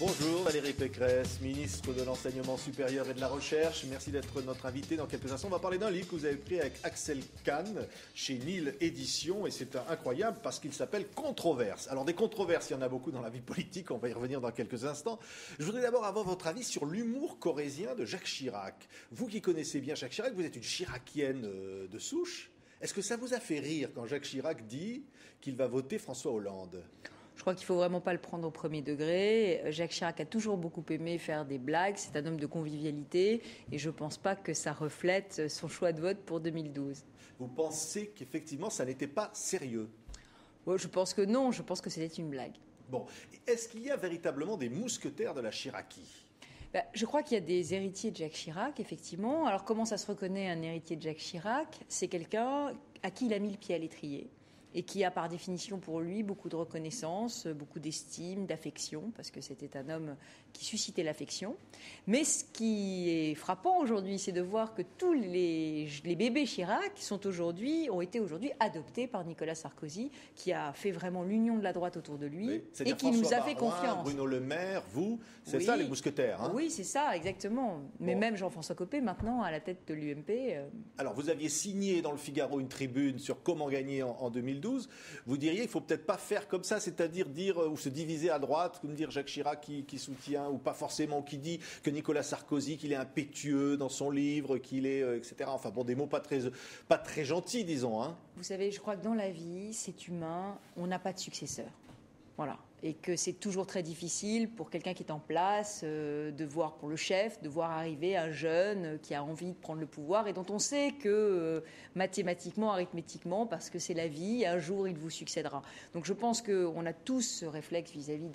Bonjour Valérie Pécresse, ministre de l'Enseignement supérieur et de la Recherche. Merci d'être notre invité. Dans quelques instants, on va parler d'un livre que vous avez pris avec Axel Kahn chez Nil Éditions. Et c'est incroyable parce qu'il s'appelle Controverse. Alors des controverses, il y en a beaucoup dans la vie politique. On va y revenir dans quelques instants. Je voudrais d'abord avoir votre avis sur l'humour corrézien de Jacques Chirac. Vous qui connaissez bien Jacques Chirac, vous êtes une chiracienne de souche. Est-ce que ça vous a fait rire quand Jacques Chirac dit qu'il va voter François Hollande ? Je crois qu'il ne faut vraiment pas le prendre au premier degré. Jacques Chirac a toujours beaucoup aimé faire des blagues. C'est un homme de convivialité et je ne pense pas que ça reflète son choix de vote pour 2012. Vous pensez qu'effectivement, ça n'était pas sérieux ? Je pense que non. Je pense que c'était une blague. Bon. Est-ce qu'il y a véritablement des mousquetaires de la Chiraquie ? Je crois qu'il y a des héritiers de Jacques Chirac, effectivement. Alors comment ça se reconnaît un héritier de Jacques Chirac ? C'est quelqu'un à qui il a mis le pied à l'étrier et qui a par définition pour lui beaucoup de reconnaissance, beaucoup d'estime, d'affection, parce que c'était un homme qui suscitait l'affection. Mais ce qui est frappant aujourd'hui, c'est de voir que tous les bébés Chirac ont été aujourd'hui adoptés par Nicolas Sarkozy, qui a fait vraiment l'union de la droite autour de lui, oui, et qui nous a fait Baroin, confiance. Bruno Le Maire, vous, c'est oui, ça les mousquetaires, hein ? Oui, c'est ça, exactement. Mais même Jean-François Copé, maintenant, à la tête de l'UMP... Alors, vous aviez signé dans le Figaro une tribune sur comment gagner en 2012. Vous diriez, il ne faut peut-être pas faire comme ça, c'est-à-dire dire ou se diviser à droite, comme dire Jacques Chirac qui soutient, ou pas forcément, qui dit que Nicolas Sarkozy, qu'il est impétueux dans son livre, qu'il est, etc. Enfin bon, des mots pas très gentils, disons. Hein. Vous savez, je crois que dans la vie, c'est humain, on n'a pas de successeur. Voilà. Et que c'est toujours très difficile pour quelqu'un qui est en place de voir, pour le chef, de voir arriver un jeune qui a envie de prendre le pouvoir et dont on sait que mathématiquement, arithmétiquement, parce que c'est la vie, un jour il vous succédera. Donc je pense qu'on a tous ce réflexe vis-à-vis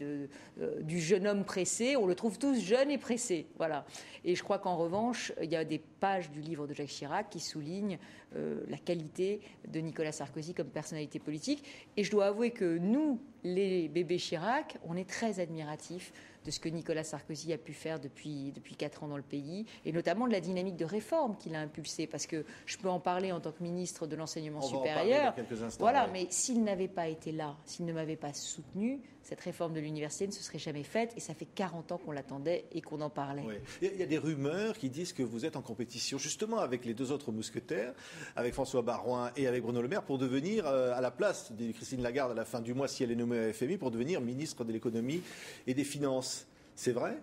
du jeune homme pressé, on le trouve tous jeune et pressé. Voilà. Et je crois qu'en revanche, il y a des pages du livre de Jacques Chirac qui soulignent la qualité de Nicolas Sarkozy comme personnalité politique. Et je dois avouer que nous, les bébés Chirac, on est très admiratifs de ce que Nicolas Sarkozy a pu faire depuis 4 ans dans le pays, et notamment de la dynamique de réforme qu'il a impulsée, parce que je peux en parler en tant que ministre de l'Enseignement supérieur. On va en parler dans quelques instants, voilà, ouais. mais s'il n'avait pas été là, s'il ne m'avait pas soutenu, cette réforme de l'université ne se serait jamais faite, et ça fait 40 ans qu'on l'attendait et qu'on en parlait. Oui. Il y a des rumeurs qui disent que vous êtes en compétition justement avec les deux autres mousquetaires, avec François Baroin et avec Bruno Le Maire, pour devenir à la place de Christine Lagarde à la fin du mois, si elle est nommée à FMI, pour devenir ministre de l'économie et des finances. C'est vrai ?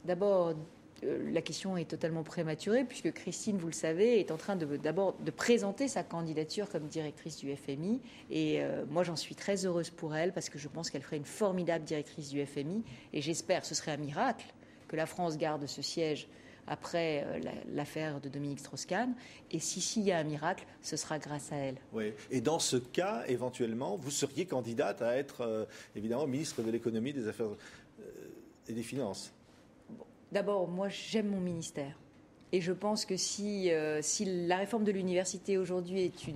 D'abord, la question est totalement prématurée, puisque Christine, vous le savez, est en train d'abord de présenter sa candidature comme directrice du FMI. Et moi, j'en suis très heureuse pour elle, parce que je pense qu'elle ferait une formidable directrice du FMI. Et j'espère, ce serait un miracle, que la France garde ce siège après l'affaire de Dominique Strauss-Kahn. Et s'il y a un miracle, ce sera grâce à elle. Oui. Et dans ce cas, éventuellement, vous seriez candidate à être, évidemment, ministre de l'économie, des affaires et des finances. D'abord, moi, j'aime mon ministère. Et je pense que si la réforme de l'université aujourd'hui est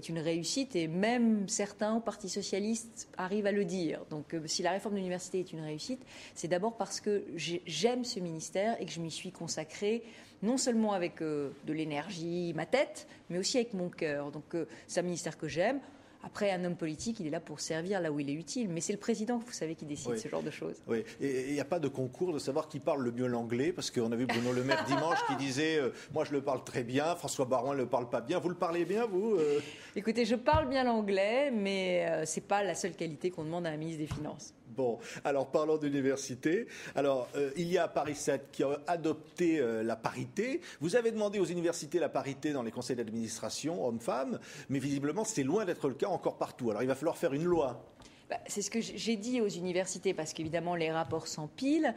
une réussite, et même certains au Parti socialiste arrivent à le dire, donc si la réforme de l'université est une réussite, c'est d'abord parce que j'aime ce ministère et que je m'y suis consacrée, non seulement avec de l'énergie, ma tête, mais aussi avec mon cœur. Donc c'est un ministère que j'aime. Après, un homme politique, il est là pour servir là où il est utile. Mais c'est le président, vous savez, qui décide ce genre de choses. Oui, et il n'y a pas de concours de savoir qui parle le mieux l'anglais, parce qu'on a vu Bruno Le Maire dimanche qui disait moi je le parle très bien, François Baroin ne le parle pas bien. Vous le parlez bien, vous Écoutez, je parle bien l'anglais, mais ce n'est pas la seule qualité qu'on demande à un ministre des Finances. Bon, alors parlons d'université. Alors, il y a Paris 7 qui a adopté la parité. Vous avez demandé aux universités la parité dans les conseils d'administration, hommes-femmes, mais visiblement, c'est loin d'être le cas encore partout. Alors, il va falloir faire une loi. C'est ce que j'ai dit aux universités, parce qu'évidemment les rapports s'empilent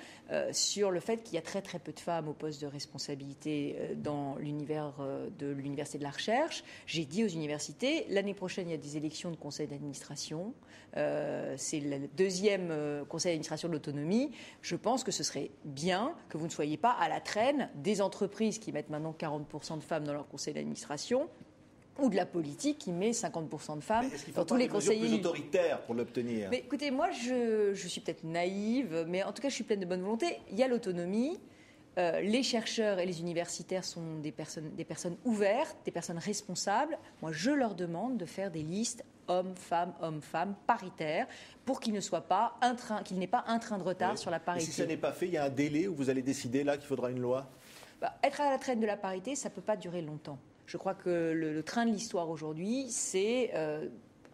sur le fait qu'il y a très très peu de femmes au poste de responsabilité dans l'univers de l'université de la recherche. J'ai dit aux universités, l'année prochaine il y a des élections de conseil d'administration, c'est le deuxième conseil d'administration de l'autonomie. Je pense que ce serait bien que vous ne soyez pas à la traîne des entreprises qui mettent maintenant 40% de femmes dans leur conseil d'administration, ou de la politique qui met 50% de femmes dans tous les conseillers. Plus autoritaires pour l'obtenir. Mais écoutez, moi, je suis peut-être naïve, mais en tout cas, je suis pleine de bonne volonté. Il y a l'autonomie. Les chercheurs et les universitaires sont des personnes ouvertes, des personnes responsables. Moi, je leur demande de faire des listes homme-femme, paritaire, pour qu'il n'ait pas un train de retard sur la parité. Et si ça n'est pas fait, il y a un délai où vous allez décider là qu'il faudra une loi? Être à la traîne de la parité, ça ne peut pas durer longtemps. Je crois que le train de l'histoire aujourd'hui, c'est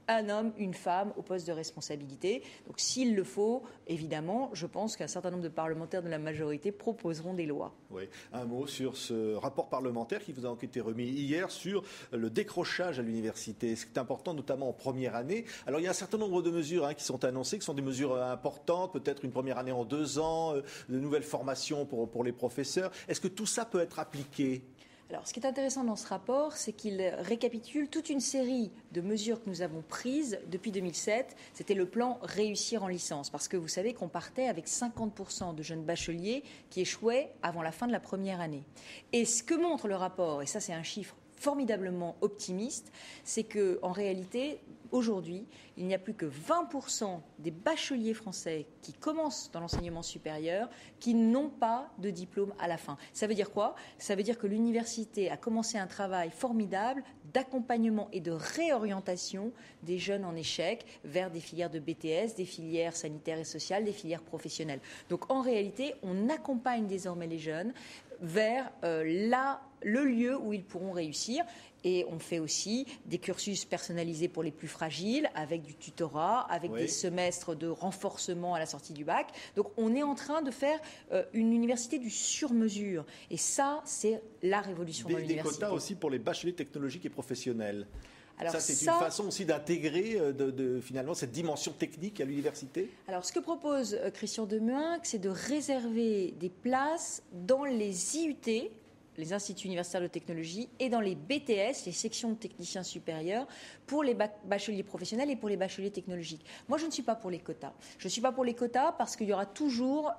un homme, une femme au poste de responsabilité. Donc s'il le faut, évidemment, je pense qu'un certain nombre de parlementaires de la majorité proposeront des lois. Oui. Un mot sur ce rapport parlementaire qui vous a été remis hier sur le décrochage à l'université. C'est important, notamment en première année. Alors il y a un certain nombre de mesures qui sont annoncées, qui sont des mesures importantes, peut-être une première année en 2 ans, de nouvelles formations pour les professeurs. Est-ce que tout ça peut être appliqué ? Alors, ce qui est intéressant dans ce rapport, c'est qu'il récapitule toute une série de mesures que nous avons prises depuis 2007. C'était le plan Réussir en licence, parce que vous savez qu'on partait avec 50% de jeunes bacheliers qui échouaient avant la fin de la première année. Et ce que montre le rapport, et ça c'est un chiffre formidablement optimiste, c'est qu'en réalité, aujourd'hui, il n'y a plus que 20% des bacheliers français qui commencent dans l'enseignement supérieur qui n'ont pas de diplôme à la fin. Ça veut dire quoi ? Ça veut dire que l'université a commencé un travail formidable d'accompagnement et de réorientation des jeunes en échec vers des filières de BTS, des filières sanitaires et sociales, des filières professionnelles. Donc en réalité, on accompagne désormais les jeunes vers le lieu où ils pourront réussir. Et on fait aussi des cursus personnalisés pour les plus fragiles, avec du tutorat, avec des semestres de renforcement à la sortie du bac. Donc on est en train de faire une université du sur-mesure. Et ça, c'est la révolution dans l'université. Des quotas aussi pour les bacheliers technologiques et professionnels. Alors c'est une façon aussi d'intégrer finalement cette dimension technique à l'université. Alors ce que propose Christian Demuynck, c'est de réserver des places dans les IUT, les instituts universitaires de technologie, et dans les BTS, les sections de techniciens supérieurs, pour les bacheliers professionnels et pour les bacheliers technologiques. Moi, je ne suis pas pour les quotas. Je ne suis pas pour les quotas parce qu'il y aura toujours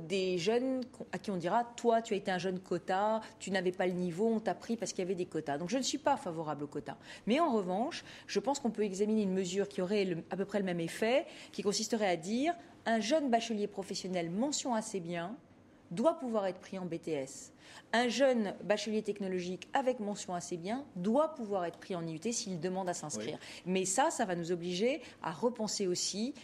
des jeunes à qui on dira « Toi, tu as été un jeune quota, tu n'avais pas le niveau, on t'a pris parce qu'il y avait des quotas ». Donc, je ne suis pas favorable aux quotas. Mais en revanche, je pense qu'on peut examiner une mesure qui aurait à peu près le même effet, qui consisterait à dire « Un jeune bachelier professionnel mention assez bien doit pouvoir être pris en BTS. Un jeune bachelier technologique avec mention assez bien doit pouvoir être pris en IUT s'il demande à s'inscrire. Oui. Mais ça va nous obliger à repenser aussi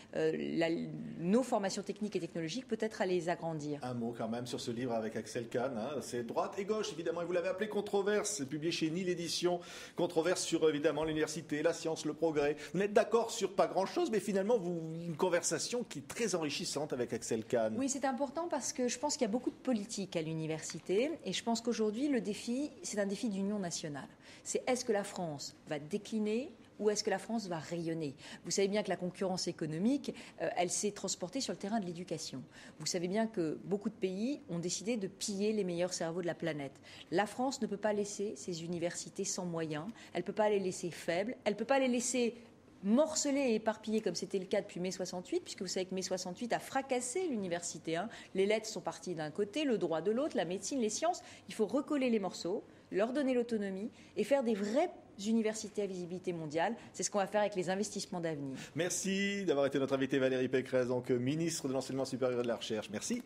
nos formations techniques et technologiques, peut-être à les agrandir. Un mot quand même sur ce livre avec Axel Kahn. C'est droite et gauche, évidemment. Et vous l'avez appelé Controverse. C'est publié chez Nil Édition. Controverse sur, évidemment, l'université, la science, le progrès. Vous n'êtes d'accord sur pas grand-chose, mais finalement, une conversation qui est très enrichissante avec Axel Kahn. Oui, c'est important parce que je pense qu'il y a beaucoup de politique à l'université. Et je pense qu'aujourd'hui, le défi, c'est un défi d'union nationale. C'est est-ce que la France va décliner ou est-ce que la France va rayonner ? Vous savez bien que la concurrence économique, elle s'est transportée sur le terrain de l'éducation. Vous savez bien que beaucoup de pays ont décidé de piller les meilleurs cerveaux de la planète. La France ne peut pas laisser ses universités sans moyens, elle ne peut pas les laisser faibles, elle ne peut pas les laisser morcelés et éparpillés comme c'était le cas depuis mai 68, puisque vous savez que mai 68 a fracassé l'université. Les lettres sont parties d'un côté, le droit de l'autre, la médecine, les sciences. Il faut recoller les morceaux, leur donner l'autonomie et faire des vraies universités à visibilité mondiale. C'est ce qu'on va faire avec les investissements d'avenir. Merci d'avoir été notre invité Valérie Pécresse, donc ministre de l'Enseignement supérieur et de la Recherche. Merci.